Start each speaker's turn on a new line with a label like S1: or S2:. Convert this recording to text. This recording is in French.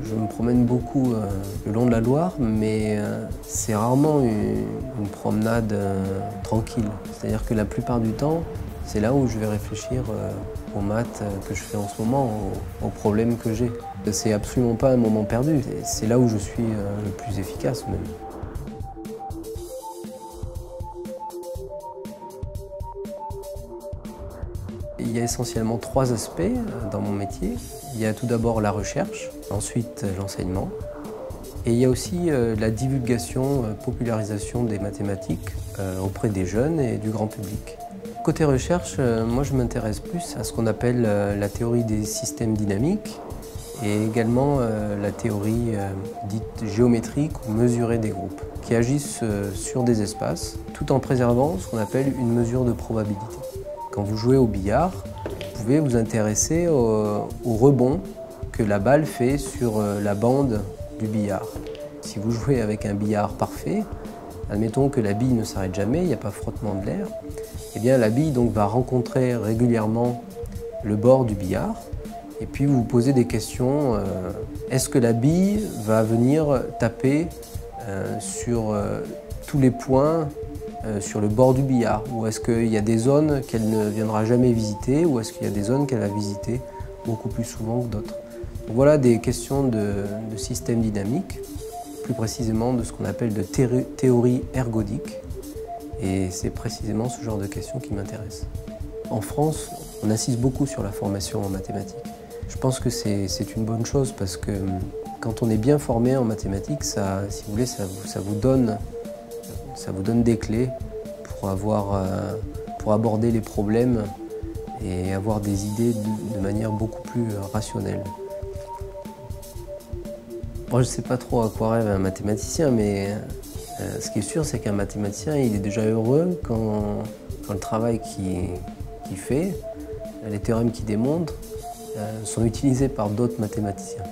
S1: Je me promène beaucoup le long de la Loire, mais c'est rarement une promenade tranquille. C'est-à-dire que la plupart du temps, c'est là où je vais réfléchir aux maths que je fais en ce moment, aux problèmes que j'ai. C'est absolument pas un moment perdu, c'est là où je suis le plus efficace même. Il y a essentiellement trois aspects dans mon métier. Il y a tout d'abord la recherche, ensuite l'enseignement, et il y a aussi la divulgation, popularisation des mathématiques auprès des jeunes et du grand public. Côté recherche, moi je m'intéresse plus à ce qu'on appelle la théorie des systèmes dynamiques et également la théorie dite géométrique ou mesurée des groupes, qui agissent sur des espaces tout en préservant ce qu'on appelle une mesure de probabilité. Quand vous jouez au billard, vous pouvez vous intéresser au rebond que la balle fait sur la bande du billard. Si vous jouez avec un billard parfait, admettons que la bille ne s'arrête jamais, il n'y a pas frottement de l'air, eh bien la bille donc va rencontrer régulièrement le bord du billard et puis vous vous posez des questions. Est-ce que la bille va venir taper sur tous les points sur le bord du billard, ou est-ce qu'il y a des zones qu'elle ne viendra jamais visiter, ou est-ce qu'il y a des zones qu'elle va visiter beaucoup plus souvent que d'autres. Voilà des questions de système dynamique, plus précisément de ce qu'on appelle de théorie ergodique, et c'est précisément ce genre de questions qui m'intéressent. En France, on insiste beaucoup sur la formation en mathématiques. Je pense que c'est une bonne chose parce que quand on est bien formé en mathématiques, ça, si vous voulez, ça vous donne des clés pour aborder les problèmes et avoir des idées de manière beaucoup plus rationnelle. Moi, je ne sais pas trop à quoi rêve un mathématicien, mais ce qui est sûr, c'est qu'un mathématicien, il est déjà heureux quand le travail qu'il fait, les théorèmes qu'il démontre, sont utilisés par d'autres mathématiciens.